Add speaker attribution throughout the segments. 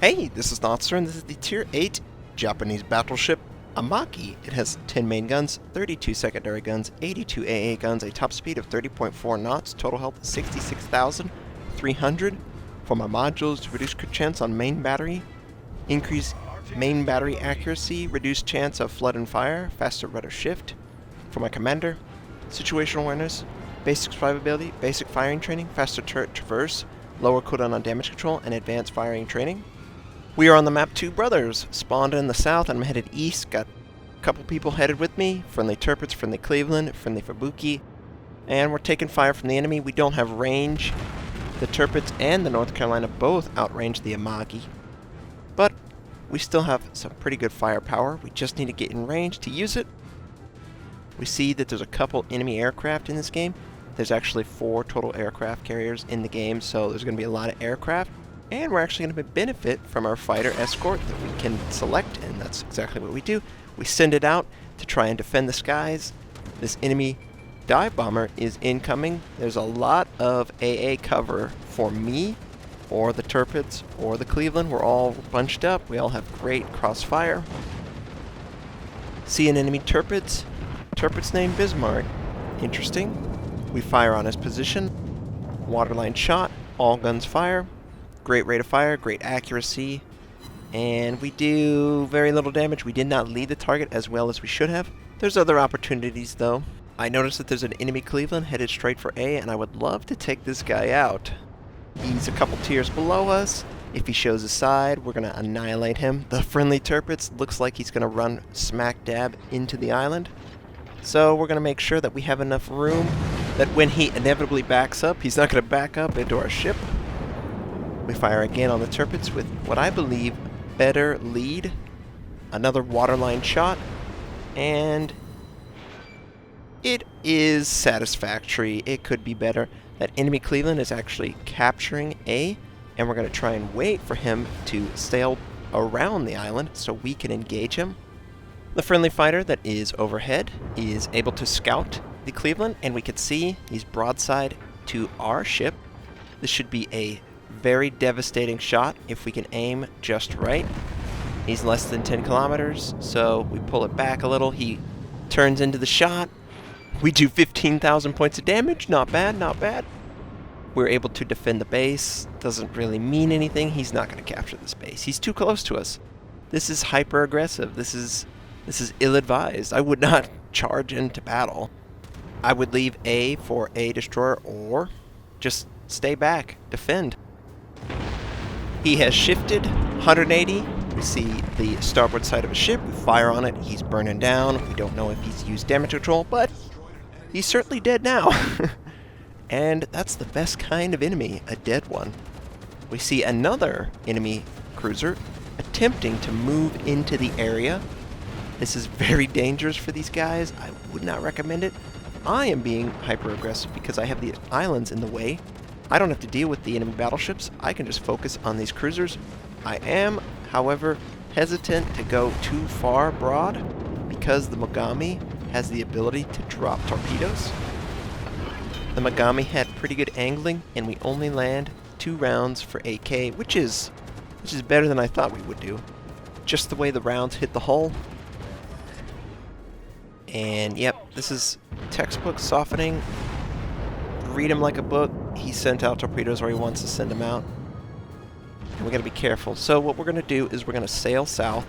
Speaker 1: Hey, this is Notser, and this is the Tier 8 Japanese battleship Amagi. It has 10 main guns, 32 secondary guns, 82 AA guns, a top speed of 30.4 knots, total health is 66,300. For my modules, to reduce crit chance on main battery, increase main battery accuracy, reduce chance of flood and fire, faster rudder shift. For my commander, situational awareness, basic survivability, basic firing training, faster turret traverse, lower cooldown on damage control, and advanced firing training. We are on the map Two Brothers, spawned in the south, and I'm headed east. Got a couple people headed with me, friendly Turpits, friendly Cleveland, friendly Fubuki, and we're taking fire from the enemy. We don't have range. The Turpits and the North Carolina both outrange the Amagi, but we still have some pretty good firepower. We just need to get in range to use it. We see that there's a couple enemy aircraft in this game. There's actually 4 total aircraft carriers in the game, so there's going to be a lot of aircraft. And we're actually going to benefit from our fighter escort that we can select, and that's exactly what we do. We send it out to try and defend the skies. This enemy dive bomber is incoming. There's a lot of AA cover for me, or the Turpits, or the Cleveland. We're all bunched up. We all have great crossfire. See an enemy Turpits. Turpit's name Bismarck. Interesting. We fire on his position. Waterline shot. All guns fire. Great rate of fire, great accuracy, and we do very little damage. We did not lead the target as well as we should have. There's other opportunities though. I noticed that there's an enemy Cleveland headed straight for A, and I would love to take this guy out. He's a couple tiers below us. If he shows his side, we're going to annihilate him. The friendly Turpits looks like he's going to run smack dab into the island. So we're going to make sure that we have enough room that when he inevitably backs up, he's not going to back up into our ship. We fire again on the Turpits with what I believe better lead. Another waterline shot, and it is satisfactory. It could be better. That enemy Cleveland is actually capturing A, and we're going to try and wait for him to sail around the island so we can engage him. The friendly fighter that is overhead is able to scout the Cleveland, and we can see he's broadside to our ship. This should be a very devastating shot if we can aim just right. He's less than 10 kilometers, so we pull it back a little. He turns into the shot. We do 15,000 points of damage. Not bad, not bad. We're able to defend the base. Doesn't really mean anything. He's not going to capture this base. He's too close to us. This is hyper aggressive. This is ill-advised. I would not charge into battle. I would leave A for a destroyer, or just stay back, defend. He has shifted 180. We see the starboard side of a ship. We fire on it. He's burning down. We don't know if he's used damage control, but he's certainly dead now. And that's the best kind of enemy, a dead one. We see another enemy cruiser attempting to move into the area. This is very dangerous for these guys. I would not recommend it. I am being hyper aggressive because I have the islands in the way. I don't have to deal with the enemy battleships. I can just focus on these cruisers. I am, however, hesitant to go too far broad because the Mogami has the ability to drop torpedoes. The Mogami had pretty good angling, and we only land 2 rounds for AK, which is better than I thought we would do. Just the way the rounds hit the hull. And yep, this is textbook softening. Read him like a book. He sent out torpedoes where he wants to send them out. And we got to be careful. So what we're going to do is we're going to sail south.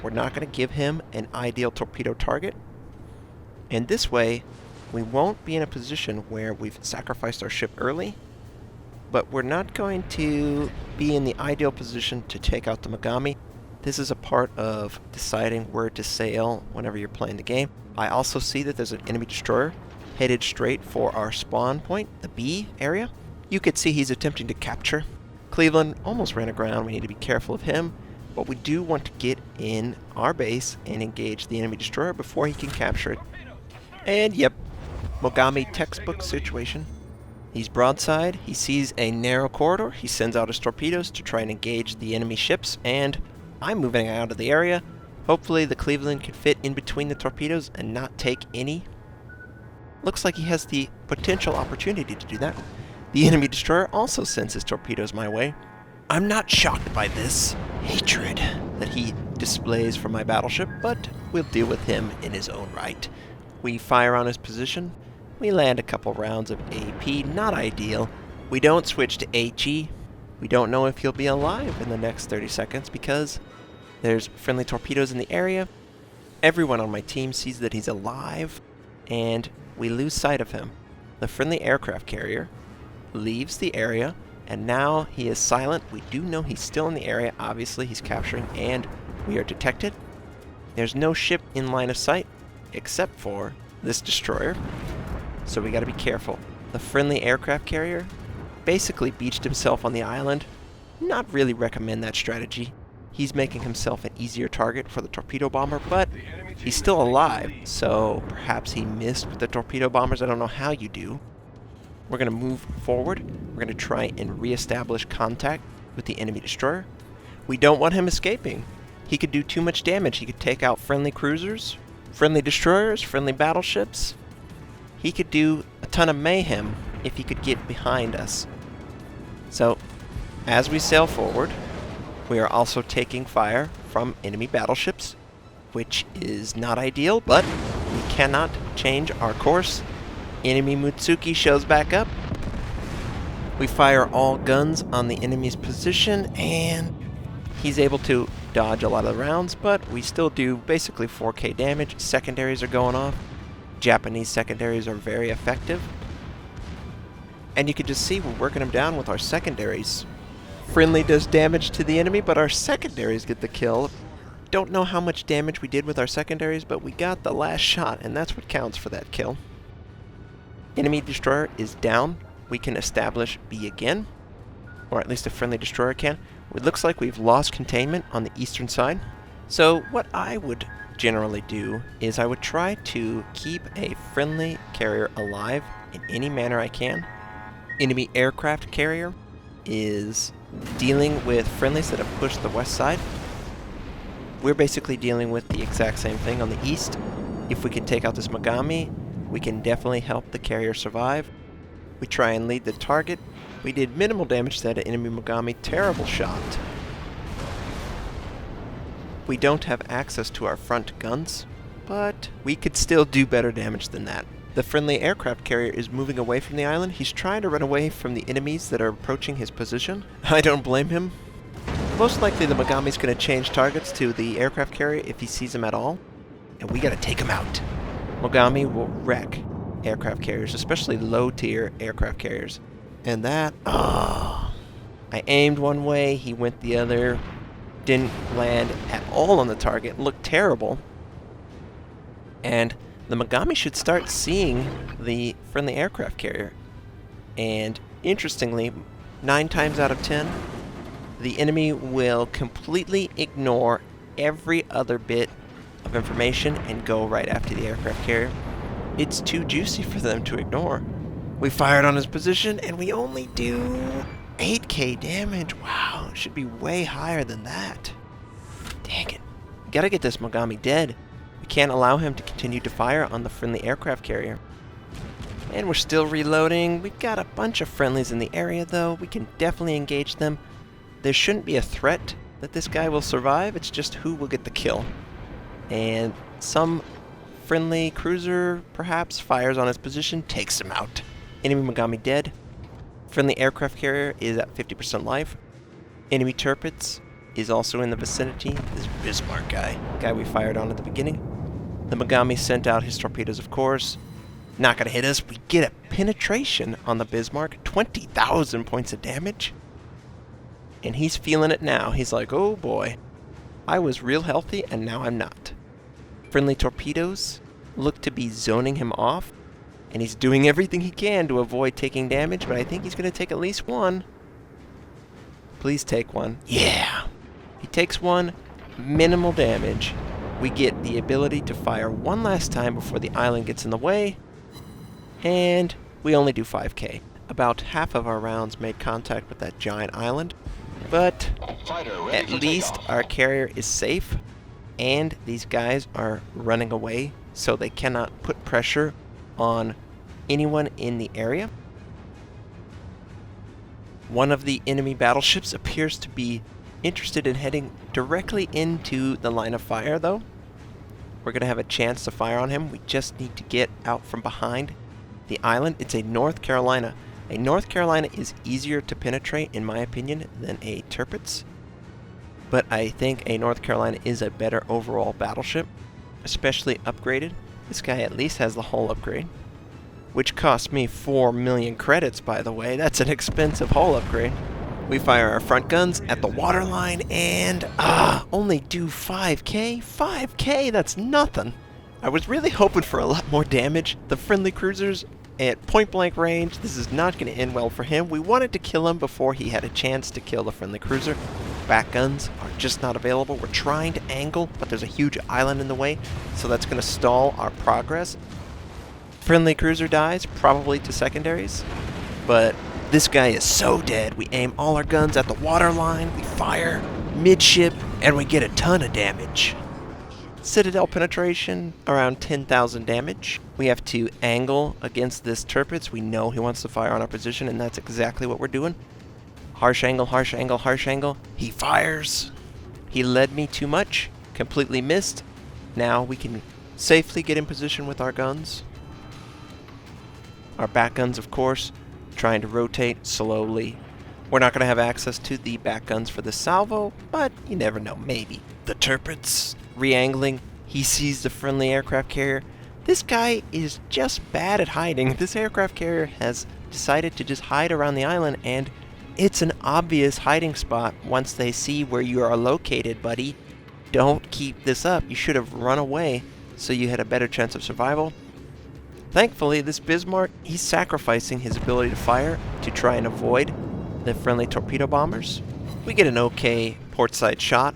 Speaker 1: We're not going to give him an ideal torpedo target. And this way, we won't be in a position where we've sacrificed our ship early. But we're not going to be in the ideal position to take out the Mogami. This is a part of deciding where to sail whenever you're playing the game. I also see that there's an enemy destroyer headed straight for our spawn point, the B area. You could see he's attempting to capture. Cleveland almost ran aground. We need to be careful of him, but we do want to get in our base and engage the enemy destroyer before he can capture it. And yep, Mogami textbook situation. He's broadside. He sees a narrow corridor. He sends out his torpedoes to try and engage the enemy ships, and I'm moving out of the area. Hopefully the Cleveland can fit in between the torpedoes and not take any. Looks like he has the potential opportunity to do that. The enemy destroyer also sends his torpedoes my way. I'm not shocked by this. hatred that he displays for my battleship, but we'll deal with him in his own right. We fire on his position. We land a couple rounds of AP, not ideal. We don't switch to HE. We don't know if he'll be alive in the next 30 seconds because there's friendly torpedoes in the area. Everyone on my team sees that he's alive, and we lose sight of him. The friendly aircraft carrier leaves the area, and now he is silent. We do know he's still in the area. Obviously, he's capturing, and we are detected. There's no ship in line of sight, except for this destroyer, so we gotta be careful. The friendly aircraft carrier basically beached himself on the island. Not really recommend that strategy. He's making himself an easier target for the torpedo bomber, but he's still alive, so perhaps he missed with the torpedo bombers. I don't know how you do. We're going to move forward. We're going to try and reestablish contact with the enemy destroyer. We don't want him escaping. He could do too much damage. He could take out friendly cruisers, friendly destroyers, friendly battleships. He could do a ton of mayhem if he could get behind us. So, as we sail forward, we are also taking fire from enemy battleships, which is not ideal, but we cannot change our course. Enemy Mutsuki shows back up. We fire all guns on the enemy's position, and he's able to dodge a lot of the rounds, but we still do basically 4k damage. Secondaries are going off. Japanese secondaries are very effective. And you can just see we're working them down with our secondaries. Friendly does damage to the enemy, but our secondaries get the kill. Don't know how much damage we did with our secondaries, but we got the last shot, and that's what counts for that kill. Enemy destroyer is down. We can establish B again, or at least a friendly destroyer can. It looks like we've lost containment on the eastern side. So what I would generally do is I would try to keep a friendly carrier alive in any manner I can. Enemy aircraft carrier is dealing with friendlies that have pushed the west side. We're basically dealing with the exact same thing on the east. If we can take out this Mogami, we can definitely help the carrier survive. We try and lead the target. We did minimal damage to that enemy Mogami. Terrible shot. We don't have access to our front guns, but we could still do better damage than that. The friendly aircraft carrier is moving away from the island. He's trying to run away from the enemies that are approaching his position. I don't blame him. Most likely the Mogami's going to change targets to the aircraft carrier if he sees him at all, and we got to take him out. Mogami will wreck aircraft carriers, especially low-tier aircraft carriers. And that, I aimed one way, he went the other, didn't land at all on the target, looked terrible. And the Mogami should start seeing the friendly aircraft carrier. And interestingly, 9 times out of 10, the enemy will completely ignore every other bit of information and go right after the aircraft carrier. It's too juicy for them to ignore. We fired on his position and we only do 8k damage. Wow, it should be way higher than that. Dang it. We gotta get this Mogami dead. We can't allow him to continue to fire on the friendly aircraft carrier. And we're still reloading. We've got a bunch of friendlies in the area though. We can definitely engage them. There shouldn't be a threat that this guy will survive. It's just who will get the kill. And some friendly cruiser perhaps fires on his position, takes him out. Enemy Mogami dead. Friendly aircraft carrier is at 50% life. Enemy turrets is also in the vicinity. This Bismarck guy we fired on at the beginning. The Mogami sent out his torpedoes, of course. Not gonna hit us. We get a penetration on the Bismarck. 20,000 points of damage. And he's feeling it now. He's like, oh boy. I was real healthy and now I'm not. Friendly torpedoes look to be zoning him off. And he's doing everything he can to avoid taking damage, but I think he's gonna take at least one. Please take one. Yeah. He takes one. Minimal damage. We get the ability to fire one last time before the island gets in the way. And we only do 5k. About half of our rounds made contact with that giant island. But at least our carrier is safe. And these guys are running away, so they cannot put pressure on anyone in the area. One of the enemy battleships appears to be interested in heading directly into the line of fire, though. We're going to have a chance to fire on him. We just need to get out from behind the island. It's a North Carolina. A North Carolina is easier to penetrate, in my opinion, than a Tirpitz. But I think a North Carolina is a better overall battleship, especially upgraded. This guy at least has the hull upgrade, which cost me 4 million credits, by the way. That's an expensive hull upgrade. We fire our front guns at the waterline and, only do 5k? 5k, that's nothing. I was really hoping for a lot more damage. The friendly cruisers at point blank range, this is not going to end well for him. We wanted to kill him before he had a chance to kill the friendly cruiser. Back guns are just not available. We're trying to angle, but there's a huge island in the way, so that's going to stall our progress. Friendly cruiser dies, probably to secondaries, but this guy is so dead. We aim all our guns at the waterline, we fire midship, and we get a ton of damage. Citadel penetration, around 10,000 damage. We have to angle against this Tirpitz. We know he wants to fire on our position, and that's exactly what we're doing. Harsh angle, harsh angle, harsh angle. He fires. He led me too much. Completely missed. Now we can safely get in position with our guns. Our back guns, of course, trying to rotate slowly. We're not going to have access to the back guns for the salvo, but you never know, maybe. The Tirpitz, re-angling. He sees the friendly aircraft carrier. This guy is just bad at hiding. This aircraft carrier has decided to just hide around the island, and it's an obvious hiding spot once they see where you are located, buddy. Don't keep this up. You should have run away so you had a better chance of survival. Thankfully, this Bismarck, he's sacrificing his ability to fire to try and avoid the friendly torpedo bombers. We get an okay portside shot.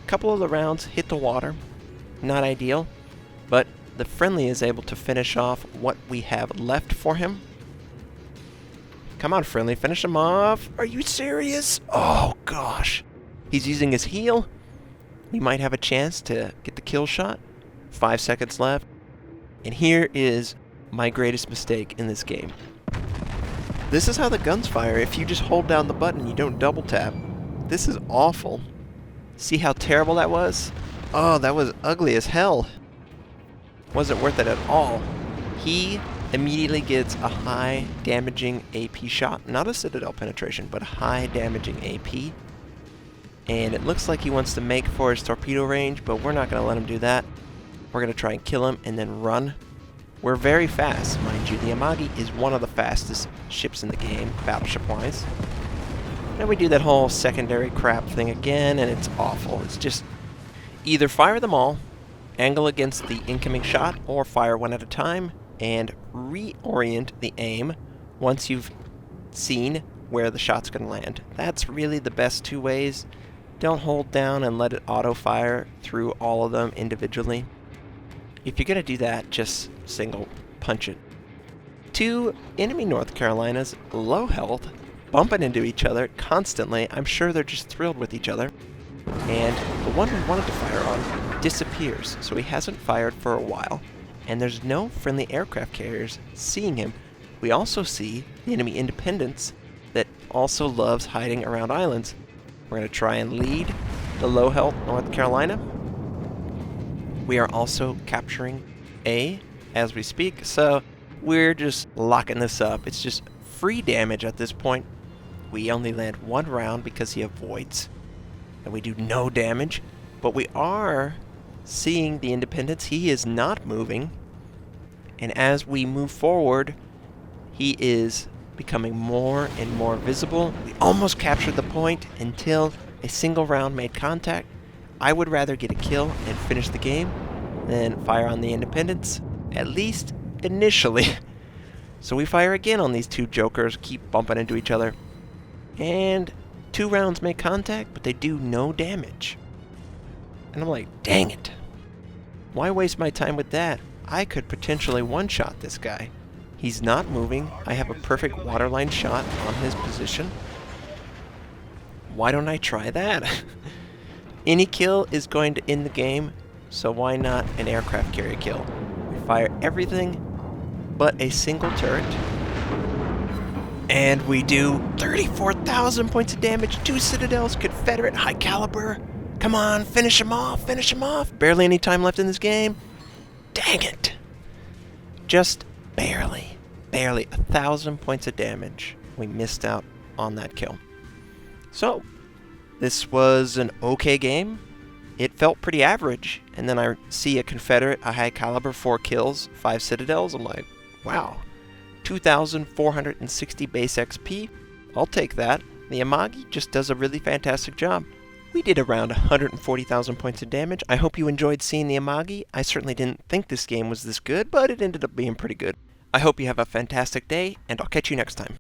Speaker 1: A couple of the rounds hit the water. Not ideal, but the friendly is able to finish off what we have left for him. Come on, friendly, finish him off. Are you serious? Oh, gosh. He's using his heel. We might have a chance to get the kill shot. 5 seconds left. And here is my greatest mistake in this game. This is how the guns fire. If you just hold down the button, you don't double tap. This is awful. See how terrible that was? Oh, that was ugly as hell. Wasn't worth it at all. He immediately gets a high damaging AP shot. Not a Citadel penetration, but a high damaging AP. And it looks like he wants to make for his torpedo range, but we're not going to let him do that. We're going to try and kill him and then run. We're very fast, mind you. The Amagi is one of the fastest ships in the game, battleship-wise. And we do that whole secondary crap thing again, and it's awful. It's just either fire them all, angle against the incoming shot, or fire one at a time and reorient the aim once you've seen where the shot's going to land. That's really the best two ways. Don't hold down and let it auto-fire through all of them individually. If you're going to do that, just single punch it. Two enemy North Carolinas, low health, bumping into each other constantly. I'm sure they're just thrilled with each other. And the one we wanted to fire on disappears, so he hasn't fired for a while. And there's no friendly aircraft carriers seeing him. We also see the enemy Independence that also loves hiding around islands. We're going to try and lead the low health North Carolina. We are also capturing A as we speak, so we're just locking this up. It's just free damage at this point. We only land one round because he avoids, and we do no damage, but we are seeing the Independence. He is not moving, and as we move forward, he is becoming more and more visible. We almost captured the point until a single round made contact. I would rather get a kill and finish the game than fire on the Independence, at least initially. So we fire again on these two jokers, keep bumping into each other. And 2 rounds make contact, but they do no damage. And I'm like, dang it. Why waste my time with that? I could potentially one-shot this guy. He's not moving. I have a perfect waterline shot on his position. Why don't I try that? Any kill is going to end the game, so why not an aircraft carrier kill? We fire everything but a single turret, And we do 34,000 points of damage, 2 citadels, Confederate, high caliber. Come on, finish him off, finish him off. Barely any time left in this game. Dang it. Just barely. Barely 1,000 points of damage. We missed out on that kill. So, this was an okay game. It felt pretty average. And then I see a Confederate, a high caliber, 4 kills, 5 citadels. I'm like, wow. 2,460 base XP. I'll take that. The Amagi just does a really fantastic job. We did around 140,000 points of damage. I hope you enjoyed seeing the Amagi. I certainly didn't think this game was this good, but it ended up being pretty good. I hope you have a fantastic day, and I'll catch you next time.